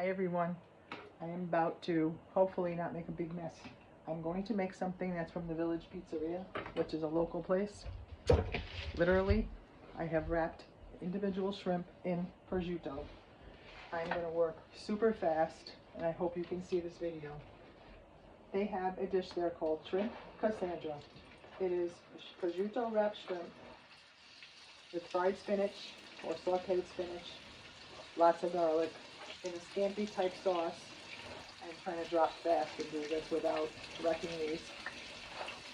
Hi everyone. I am about to hopefully not make a big mess. I'm going to make something that's from the Village Pizzeria, which is a local place. Literally, I have wrapped individual shrimp in prosciutto. I'm going to work super fast, and I hope you can see this video. They have a dish there called shrimp Cassandra. It is prosciutto wrapped shrimp with fried spinach or sautéed spinach, lots of garlic, in a scampi type sauce. I'm trying to drop fast and do this without wrecking these.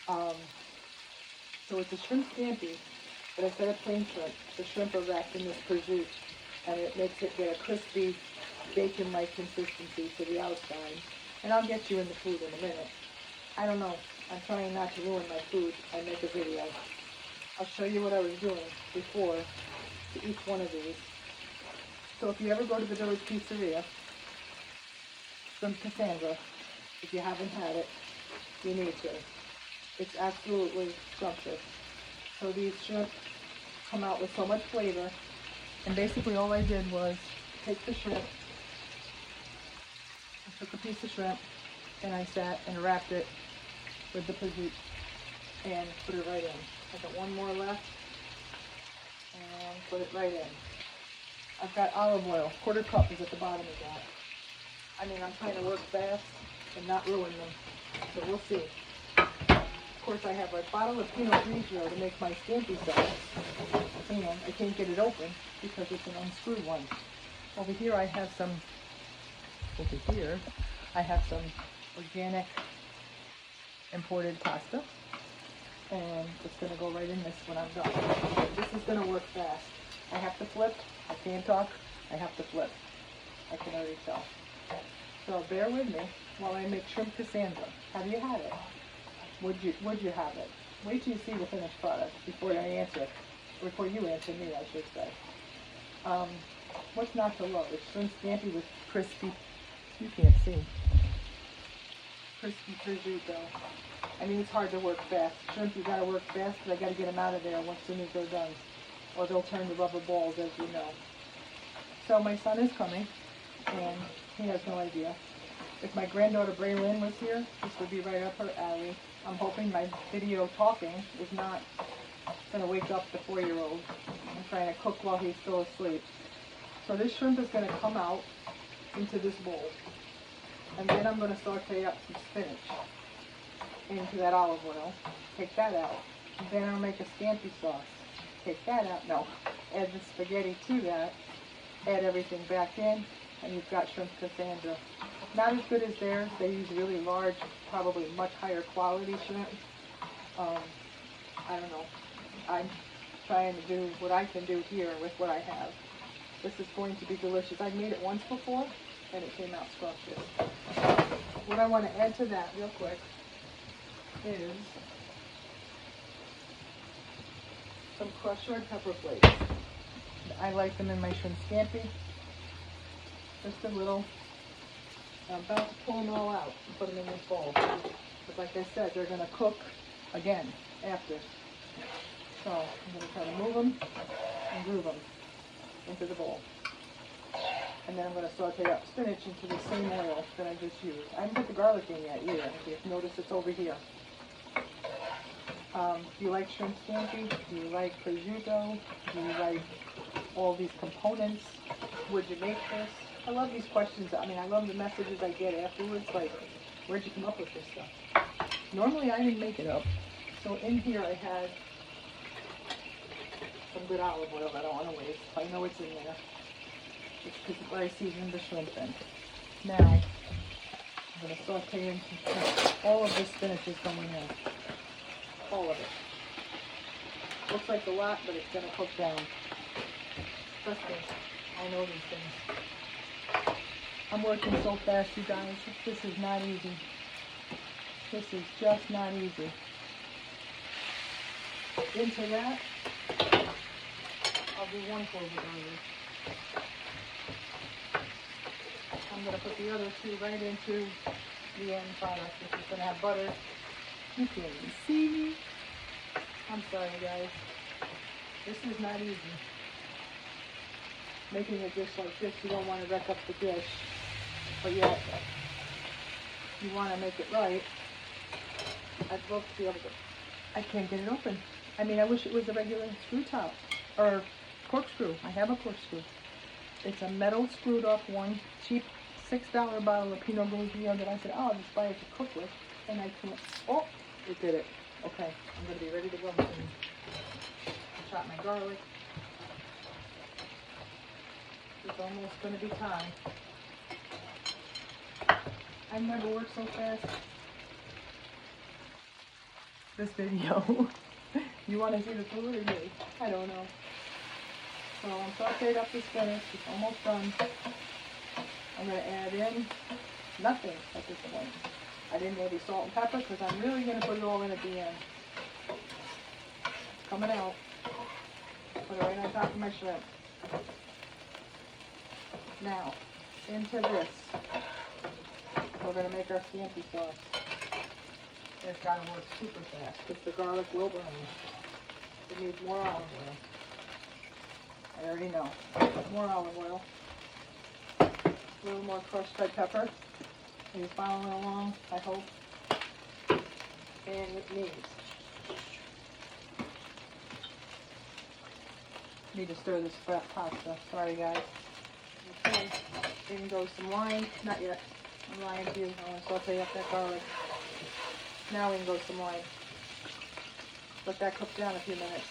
So it's a shrimp scampi, but instead of plain shrimp, the shrimp are wrapped in this prosciutto, and it makes it get a crispy, bacon-like consistency to the outside. And I'll get you in the food in a minute. I don't know. I'm trying not to ruin my food. I make a video. I'll show you what I was doing before to each one of these. So if you ever go to the Village Pizzeria, from Cassandra, if you haven't had it, you need to. It's absolutely scrumptious. So these shrimp come out with so much flavor, and basically all I did was take the shrimp, I took a piece of shrimp, and I sat and wrapped it with the prosciutto and put it right in. I got one more left, and put it right in. I've got olive oil, quarter cup is at the bottom of that. I mean, I'm trying to work fast and not ruin them, so we'll see. Of course, I have a bottle of Pinot Grigio to make my scampi sauce, and I can't get it open because it's an unscrewed one. Over here I have some organic imported pasta, and it's going to go right in this when I'm done. This is going to work fast. I have to flip. I can't talk. I have to flip. I can already tell. So bear with me while I make shrimp Cassandra. Have you had it? Would you have it? Wait till you see the finished product before I answer. Before you answer me, I should say. What's not to love? It's shrimp scampi with crispy. You can't see. Crispy prosciutto. I mean, it's hard to work fast. Shrimp, you gotta work fast because I gotta get them out of there as soon as they're done, or they'll turn to rubber balls, as you know. So my son is coming, and he has no idea. If my granddaughter Braylyn was here, this would be right up her alley. I'm hoping my video talking is not going to wake up the 4-year-old. I'm trying to cook while he's still asleep. So this shrimp is going to come out into this bowl. And then I'm going to saute up some spinach into that olive oil. Take that out. And then I'll make a scampi sauce. Take that out. No. Add the spaghetti to that. Add everything back in. And you've got shrimp Cassandra. Not as good as theirs. They use really large, probably much higher quality shrimp. I don't know. I'm trying to do what I can do here with what I have. This is going to be delicious. I've made it once before, and it came out scrumptious. What I want to add to that real quick is some crushed red pepper flakes. I like them in my shrimp scampi. Just a little. I'm about to pull them all out and put them in this bowl. But like I said, they're going to cook again after. So I'm going to try to move them and groove them into the bowl. And then I'm going to saute up spinach into the same oil that I just used. I haven't put the garlic in yet either. If you notice, it's over here. Do you like shrimp scampi? Do you like prosciutto? Do you like all these components? Would you make this? I love these questions. I mean, I love the messages I get afterwards, like, where'd you come up with this stuff? Normally, I didn't make it up. So in here, I had some good olive oil that I don't want to waste. I know it's in there. It's because of what I seasoned the shrimp in. Now, I'm going to saute in some spinach. All of this spinach is going in. All of it. Looks like a lot, but it's going to cook down. Trust me, I know these things. I'm working so fast, you guys. This is not easy. This is just not easy. Into that, I'll do one clove of garlic. I'm going to put the other two right into the end product, which is going to have butter. You can't even see me. I'm sorry, guys. This is not easy. Making a dish like this, you don't want to wreck up the dish. But yet, you want to make it right. I'd love to be able to. I can't get it open. I mean, I wish it was a regular screw top or corkscrew. I have a corkscrew. It's a metal screwed off one, cheap $6 bottle of Pinot Grigio that I said, oh, I'll just buy it to cook with. And I can't. Oh, it did it. Okay, I'm going to be ready to go soon. Chop my garlic. It's almost going to be time. I've never worked so fast. This video. You want to see the food or me? I don't know. So I'm sauteed up the spinach. It's almost done. I'm going to add in nothing at this point. I didn't add any salt and pepper because I'm really going to put it all in at the end. It's coming out. Put it right on top of my shrimp. Now, into this, we're going to make our scampi sauce. It's got to work super fast because the garlic will burn. It needs more olive oil. I already know. More olive oil. A little more crushed red pepper. Are you following along? I hope. And it needs. Need to stir this pasta. Sorry, guys. Okay. In goes some wine. Not yet. I'm lying to you. I want to saute up that garlic. Now in goes some wine. Let that cook down a few minutes.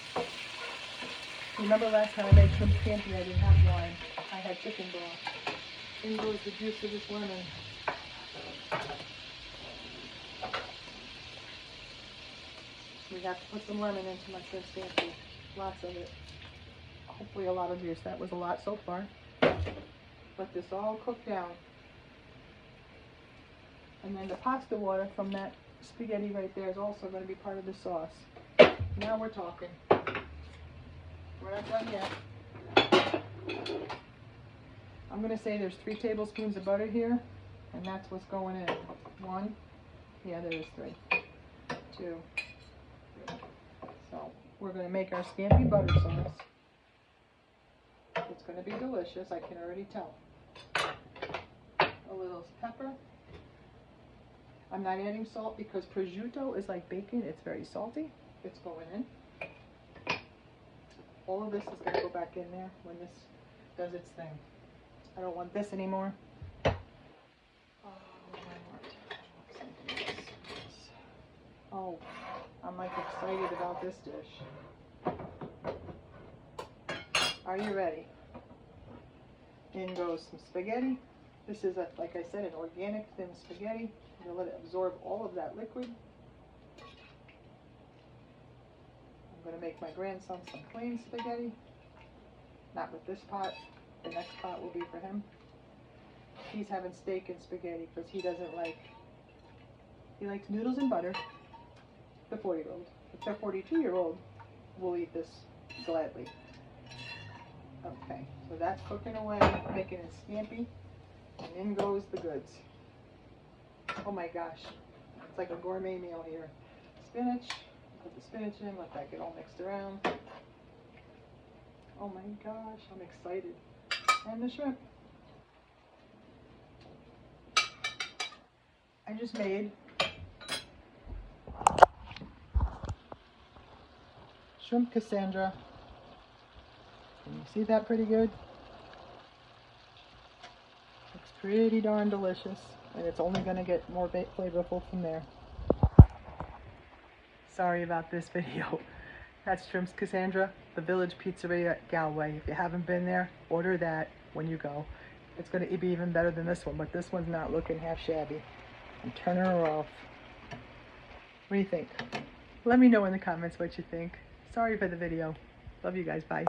Remember last time I made shrimp scampi, I didn't have wine. I had chicken broth. In goes the juice of this lemon. We have to put some lemon into my shrimp scampi. Lots of it. Hopefully a lot of juice. That was a lot so far. Let this all cook down. And then the pasta water from that spaghetti right there is also going to be part of the sauce. Now we're talking. We're not done yet. I'm going to say there's 3 tablespoons of butter here, and that's what's going in. 1, yeah, there is 3, 2, 3. So we're going to make our scampi butter sauce. It's going to be delicious, I can already tell. A little pepper. I'm not adding salt because prosciutto is like bacon. It's very salty. It's going in. All of this is going to go back in there when this does its thing. I don't want this anymore. Oh, my heart. Oh, I'm like excited about this dish. Are you ready? In goes some spaghetti. This is, like I said, an organic thin spaghetti. I'm going to let it absorb all of that liquid. I'm going to make my grandson some plain spaghetti. Not with this pot. The next pot will be for him. He's having steak and spaghetti because he doesn't like, he likes noodles and butter. The 40-year-old. The 42-year-old will eat this gladly. Okay, so that's cooking away, making it scampi. And in goes the goods. Oh my gosh, it's like a gourmet meal here. Spinach, put the spinach in, let that get all mixed around. Oh my gosh, I'm excited. And the shrimp. I just made shrimp Cassandra. Can you see that pretty good? Looks pretty darn delicious, and it's only going to get more flavorful from there. Sorry about this video. That's shrimp Cassandra, the Village Pizzeria at Galway. If you haven't been there, order that when you go. It's going to be even better than this one, but this one's not looking half shabby. I'm turning her off. What do you think? Let me know in the comments what you think. Sorry for the video. Love you guys. Bye.